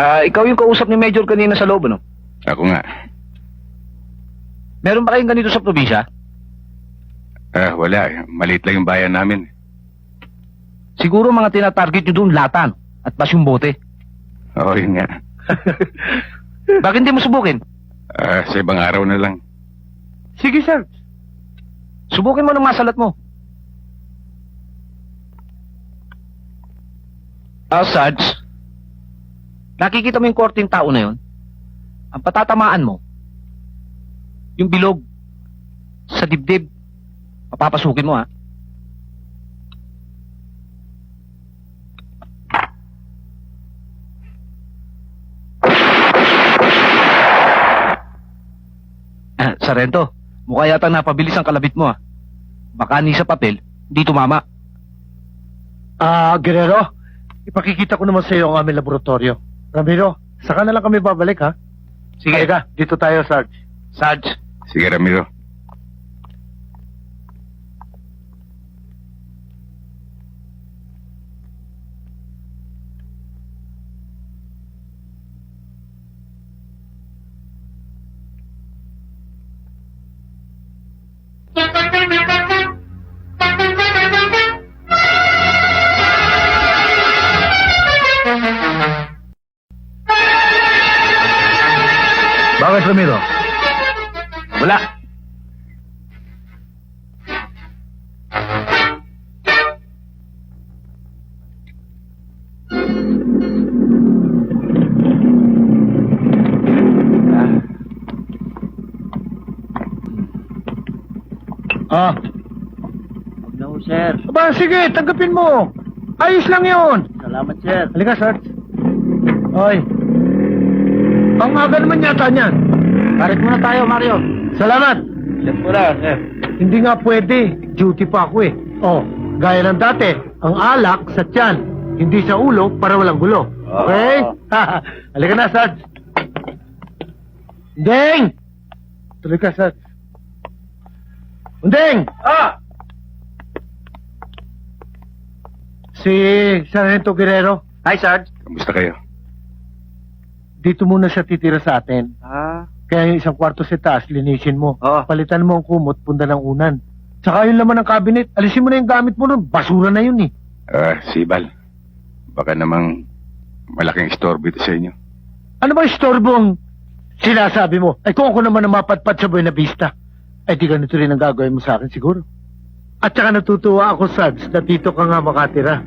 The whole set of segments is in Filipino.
Ikaw yung kausap ni Major kanina sa loob, ano? Ako nga. Meron ba kayong ganito sa probinsya? Wala. Maliit lang yung bayan namin. Siguro mga tinatarget nyo doon, latan at pas yung bote. Oo, yun nga. Bakit hindi mo subukin? Sa ibang araw na lang. Sige, sir. Subukin mo ng masalat mo. Sarge, nakikita mo yung korting tao na yun? Ang patatamaan mo, yung bilog sa dibdib, mapapasukin mo, ha? Sarento, mukha yata napabilis ang kalabit mo, ha? Baka ni sa papel, di tumama. Guerrero, ipakikita ko naman sa iyo ang aming laboratorio. Ramiro, saka na lang kami babalik, ha? Sige. Halika, dito tayo, Sarge. Sarge, Sige, Ramiro. bakit Ramiro? Wala. Huwag na ho, sir. Aba, sige, tanggapin mo. Ayos lang yun. Salamat, sir. Halika, Sarge. Hoy. Ang aga naman yata niyan. Karit muna tayo, Mario. Salamat. Check mo na, sir. Hindi nga pwede. Duty pa ako eh. Oh, gaya ng dati. Ang alak sa tiyan. Hindi sa ulo para walang gulo. Okay? Halika na, Sarge. Undeng! Tuloy ka, Sarge. Undeng! Si Sargento Guerrero. Hi, Sarge. Kamusta kayo? Dito muna siya titira sa atin. Kaya yung isang kwarto sa taas, linisin mo. Oo. Palitan mo ang kumot, punda ng unan. Tsaka yung laman ng cabinet, alisin mo na yung gamit mo nun. Basura na yun eh. Sibal. Baka namang malaking istorbo ito sa inyo. Ano ba istorbong sinasabi mo? Ay kung ako naman ang mapatpat sa Buena Vista, ay di ganito rin ang gagawin mo sa akin siguro. At saka natutuwa ako, Sarge, na dito ka nga makatira.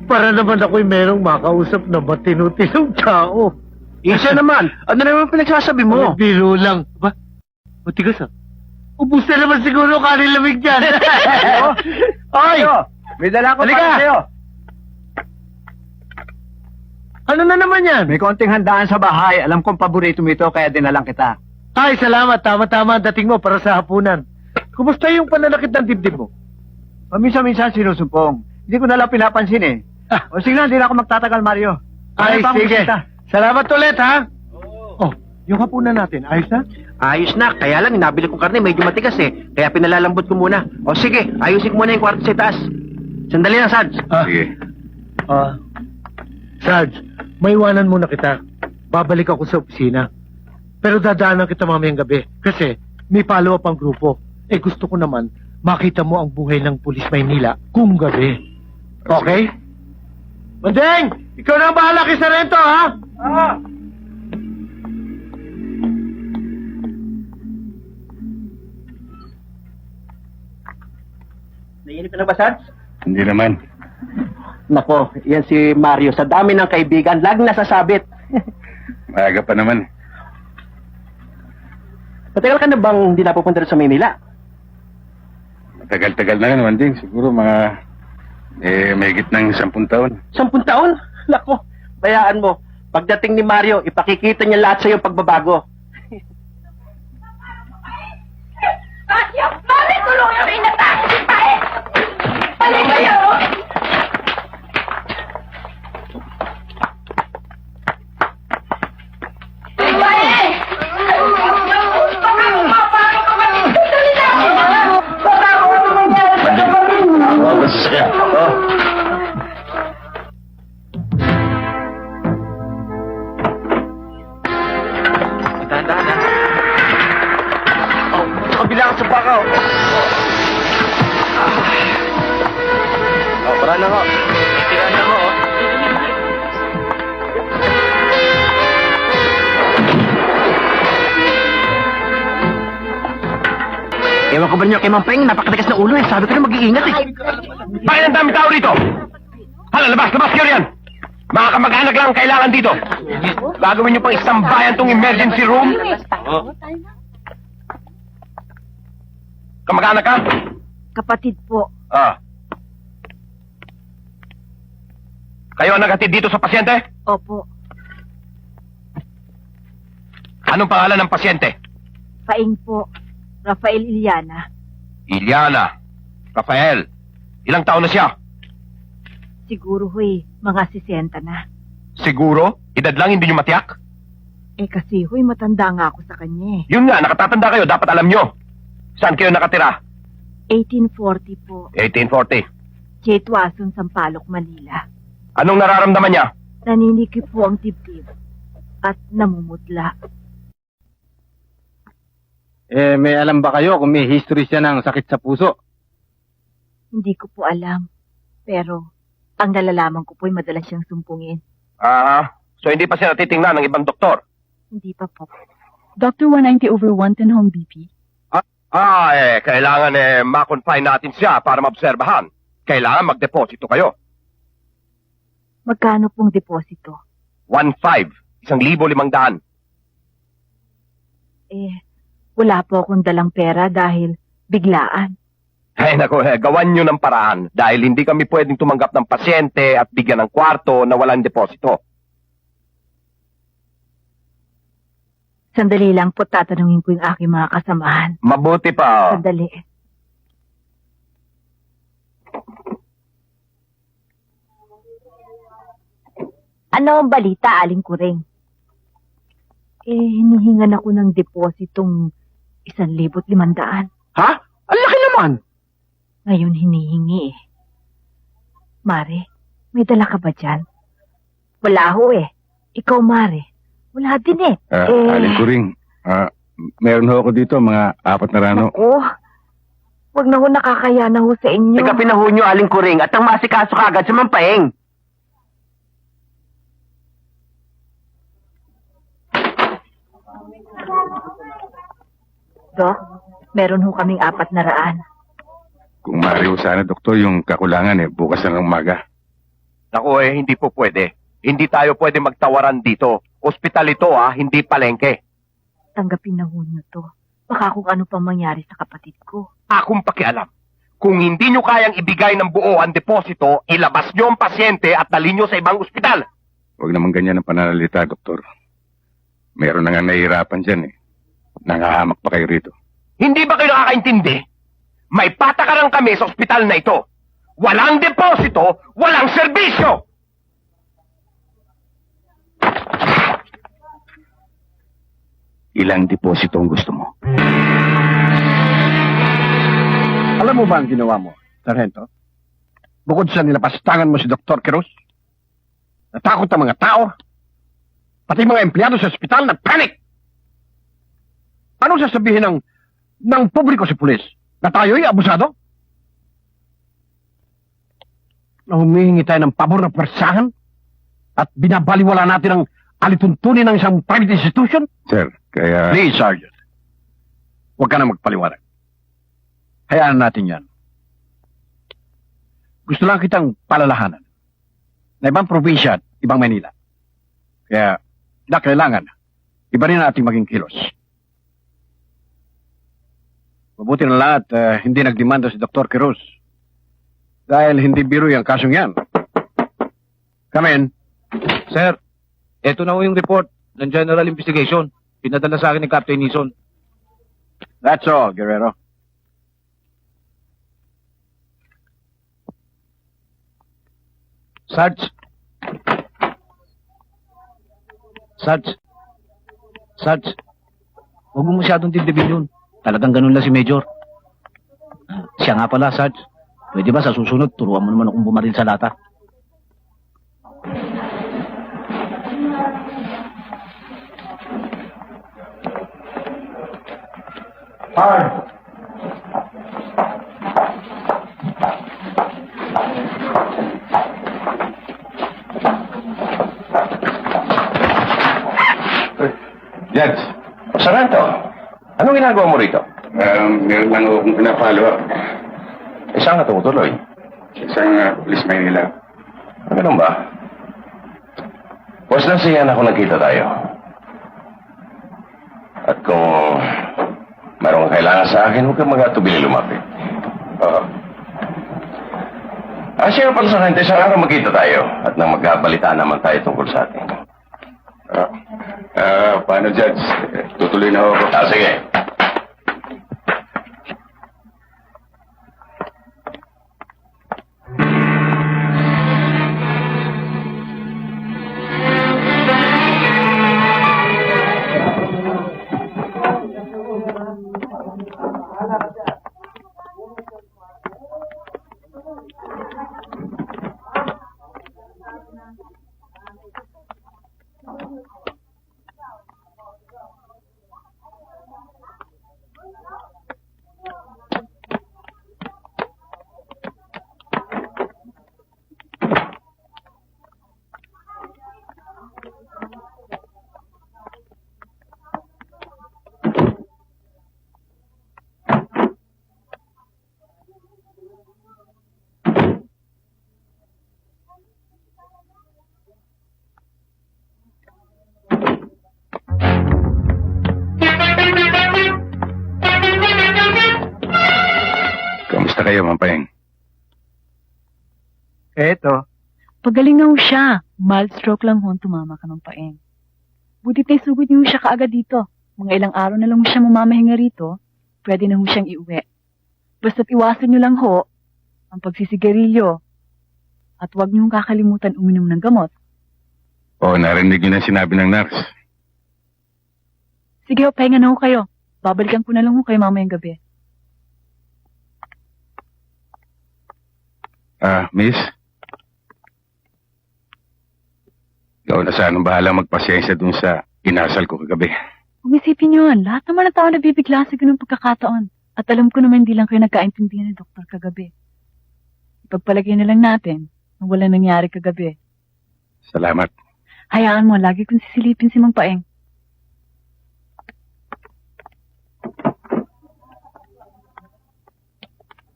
Para naman ako'y merong makausap na matinu-tinong tao. Isa naman. Ano naman pinagsasabi mo? Biro lang. Ba? Matigas ah. Ubus na naman siguro kanin lamig dyan. Oy! May dala ko Halika! para sa'yo. Ano na naman yan? May konting handaan sa bahay. Alam kong paborito mo ito, kaya dinalang kita. Ay, salamat. Tama-tama ang dating mo para sa hapunan. Kumusta yung pananakit ng dibdib mo? Paminsan-minsan sinusumpong. Hindi ko nalang pinapansin eh. O sige na, hindi na ako magtatagal, Mario. Ay, Ano pa ang sige. bisita? Salamat ulit, ha? Oh, yung hapunan natin, ayos na? Ayos na, kaya lang inabili kong karne medyo matigas eh. Kaya pinalalambot ko muna. O sige, ayusin ko muna yung kwarto sa taas. Sandali lang, Sarge. Sige. Sarge, maiwanan muna kita. Babalik ako sa opisina. Pero dadaanan kita mamayang gabi. Kasi may follow-up ang grupo. Eh gusto ko naman, makita mo ang buhay ng Pulis Maynila kung gabi. Okay? Mandeng! Ikaw na ang bahala kay Sarento, ha? Nainip ka na ba, Sarge? Hindi naman. Nako, yan si Mario. Sa dami ng kaibigan, laging nasasabit. Maaga pa naman. Matagal ka na bang hindi napupunta sa Maynila? Matagal-tagal na naman din. Siguro mga... mahigit ng 10 taon. 10 taon? Nako, bayaan mo. Pagdating ni Mario, ipakikita niya lahat sa iyo pagbabago. Asya! Bakit tulong yung inatake si Pae? Balik kayo! Pae! Baka kumapano ka man! Dali na! Baka ako ano mangyari sa kapatid mo! sa bakaw. Oh, para na ko. Tira na ko, oh. Ewan ko ba niyo kay Mampeng, napakatigas na ulo eh. Sabi ko na mag-iingat eh. Bakit ang dami tao dito? Hala, labas kayo yan! Mga kamag-anak lang ang kailangan dito. Gagawin niyo pang isang bayan tong emergency room? Kamag-anak ka? Kapatid po. Ah. Kayo ang naghatid dito sa pasyente? Opo. Anong pangalan ng pasyente? Paing po. Rafael Iliana. Iliana. Rafael. Ilang taon na siya? Siguro huy, mga 60 na. Siguro? Edad lang hindi niyo matiyak? Eh kasi huy, matanda nga ako sa kanya eh. Yun nga, nakatatanda kayo. Dapat alam nyo. Saan kayo nakatira? 1840 po. 1840. Chetwason, Sampaloc, Manila. Anong nararamdaman niya? Naninikip po ang dibdib. At namumutla. May alam ba kayo kung may history siya ng sakit sa puso? Hindi ko po alam. Pero, ang nalalaman ko po'y madalas siyang sumpungin. So hindi pa siya natitingnan ng ibang doktor? Hindi pa po. Dr. 190/110 home BP. Kailangan ma-confine natin siya para maobserbahan. Kailangan magdeposito kayo. Magkano pong deposito? 1,500. 1,500. Wala po akong dalang pera dahil biglaan. Ay nako, gawan nyo ng paraan dahil hindi kami pwedeng tumanggap ng pasyente at bigyan ng kwarto na walang deposito. Sandali lang po, tatanungin ko yung aking mga kasamahan. Mabuti pa. Sandali. Ano ang balita, Aling Kuring? Hinihingan ako ng depositong 1,500. Ha? Ang laki naman! Ngayon hinihingi eh. Mare, may dala ka ba dyan? Wala ho eh. Ikaw, Mare. Wala din eh. Aling Kuring, meron ho ako dito, mga 4 na rano. Wag na ho, nakakaya na ho sa inyo. Teka, pinaho nyo, Aling Kuring, at ang masikaso kagad sa Mampeng. Dok, meron ho kaming 400. Kung maaari ho sana, doktor, yung kakulangan bukas na ng umaga. Naku hindi po pwede. Hindi tayo pwede magtawaran dito. Ospital ito hindi palengke. Tanggapin na ho nyo to. Baka kung ano pang mangyari sa kapatid ko. Akong pakialam. Kung hindi nyo kayang ibigay ng buo ang deposito, ilabas nyo ang pasyente at dalhin nyo sa ibang ospital. Huwag naman ganyan ang pananalita, doktor. Meron na nga nahihirapan dyan Nangahamak pa kayo rito. Hindi ba kayo nakakaintindi? May patakaran kami sa ospital na ito. Walang deposito, walang serbisyo! Ilang deposito ang gusto mo? Alam mo ba ang ginawa mo, Sargento? Bukod sa nilapastangan mo si Dr. Quirós, natakot ang mga tao, pati mga empleyado sa ospital nag-panic! Anong sasabihin ng publiko sa pulis? Na tayo'y abusado? Na humihingi tayo ng pabor na persahan? At binabaliwala natin ang alituntunin ng isang private institution? Sir, kaya... Please, Sergeant. Huwag ka na magpaliwanag. Hayaan natin yan. Gusto lang kitang palalahanan na ibang probinsya at ibang Manila. Kaya, kailangan, iba rin nating maging kilos. Mabuti na lahat, hindi nagdemanda si Dr. Quirós. Dahil hindi biro yung kasong yan. Come in. Sir, eto na ho yung report ng General Investigation. Pinadala sa akin ni Captain Nison. That's all, Guerrero. Sarge. Huwag mo masyadong dibdibin yun. Talagang ganun lang si Major. Siya nga pala, Sarge. Pwede ba sa susunod, turuan mo naman akong bumaril sa lata? Judge, Sargento, anong ginagawa mo rito? meron lang akong pinapalo. Isang nga tumutuloy. Isang Police Maynila. Ganun ba? Pues nasiyan ako nagkita tayo. At kung mayroong kailangan sa akin, huwag kang magatubili lumapit. Oo. Siya pala sa kanya, isang araw magkita tayo at nang magkabalitaan naman tayo tungkol sa atin. Paano, Judge? Tutuloy na ako. Sige. Kamusta kayo, Mampayeng? Eto. Pagaling na ho siya. Mild stroke lang ho ang tumama ka ng paeng. Butit na isugod niyo siya kaagad dito. Mga ilang araw na lang ho siya mamamahinga rito, pwede na ho siyang iuwi. Basta't iwasan niyo lang ho ang pagsisigarilyo at huwag niyong kakalimutan uminom ng gamot. Oo, narinig yun ang sinabi ng nurse. Sige ho, pahinga na ho kayo. Babalikan ko na lang ho kayo mamayang gabi. Miss? Ikaw na sanang bahala magpasensya dun sa inasal ko kagabi. Huwag isipin yun. Lahat naman ng tao nabibigla sa ganung pagkakataon. At alam ko naman hindi lang kayo nagkaintindihan ni Doktor kagabi. Ipagpalagay na lang natin na walang nangyari kagabi. Salamat. Hayaan mo, lagi kong sisilipin si Mang Paeng.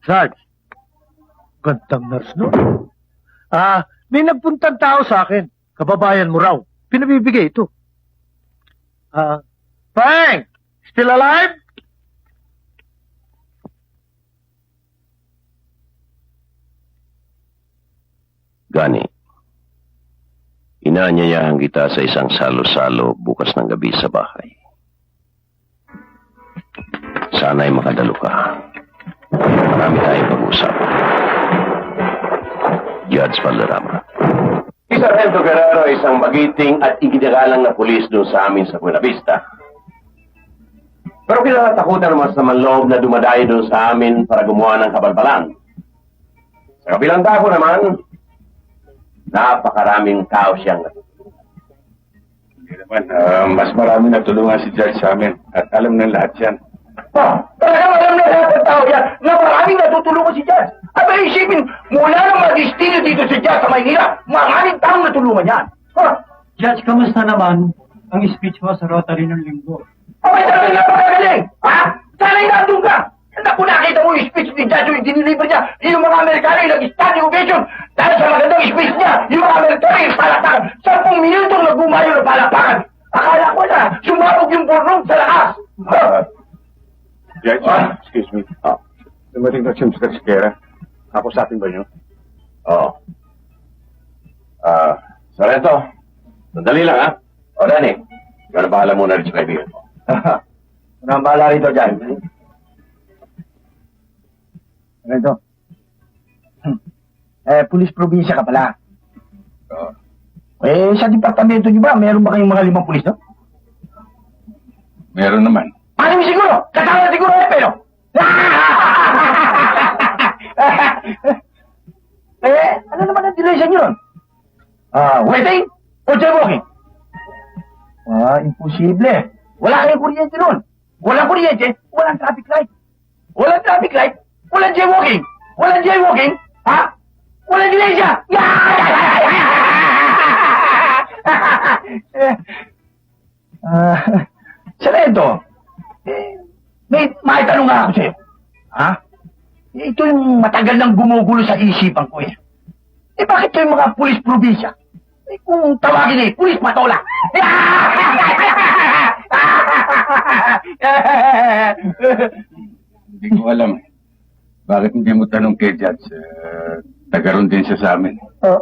Sarge, gandang nurse no? May nagpuntang tao sa akin. Kababayan mo raw. Pinabibigay ito. Pang! Still alive? Gani, inaanyayahan kita sa isang salo-salo bukas ng gabi sa bahay. Sana'y makadalo ka. Marami tayong pag-usap. Judge Valderrama. Si Sargento Guerrero ay isang magiting at iginagalang na pulis doon sa amin sa Buena Vista. Pero kinatakutan naman sa manloob na dumadayo doon sa amin para gumawa ng kabalbalan. Sa kabilang dako naman, napakaraming tao siyang natutulungan. Hindi naman, mas marami nagtulungan si Judge sa amin at alam ng lahat yan. Talagang alam na lahat ng tao yan na maraming natutulungan si Judge. At may isipin, mula ng mga destino dito si Judge sa Maynila, maraming taong natulungan yan. Judge, kamusta naman ang speech mo sa Rotary ng linggo? Abay, talagang napakagaling! Ha? Sana'y nandun ka! Naku, nakita mo yung speech ni Judge yung diniliver niya, yung mga Amerikano yung nag-standing ovation. Dahil sa magandang speech niya, yung mga Amerikano yung palakpakan. 10 minutong nagbumayo ng palakpakan. Akala ko na, sumabog yung burnong sa lakas. Judge, excuse me. Dumating na si Mr. Siqueira. Ako sa atin ba niyo? Oo. Sargento, sandali lang ha. O Danny, ikaw na bahala muna rin sa kaibigan mo. Ano ang bahala rito dyan? Ito. Pulis probinsya ka pala. Sa departamento niyo ba, meron ba kayong mga 5 pulis, no? Meron naman. Ano siguro? Kasama siguro pero. Ano naman ang delay sa inyo nun? Waiting o jaywalking? Imposible. Wala kayong kuryente nun. Walang kuryente, walang traffic light. Walang traffic light, walang jaywalking. Walang jaywalking, ha? Walang delay siya. nga ako sa'yo. Ha? Ito yung matagal nang gumugulo sa isipan ko eh. Eh bakit yung mga pulis probinsya? Eh kung tawagin eh, pulis patola. Hindi ko alam. Bakit hindi mo tanong kay Judge? Taga ron din siya sa amin. Oh.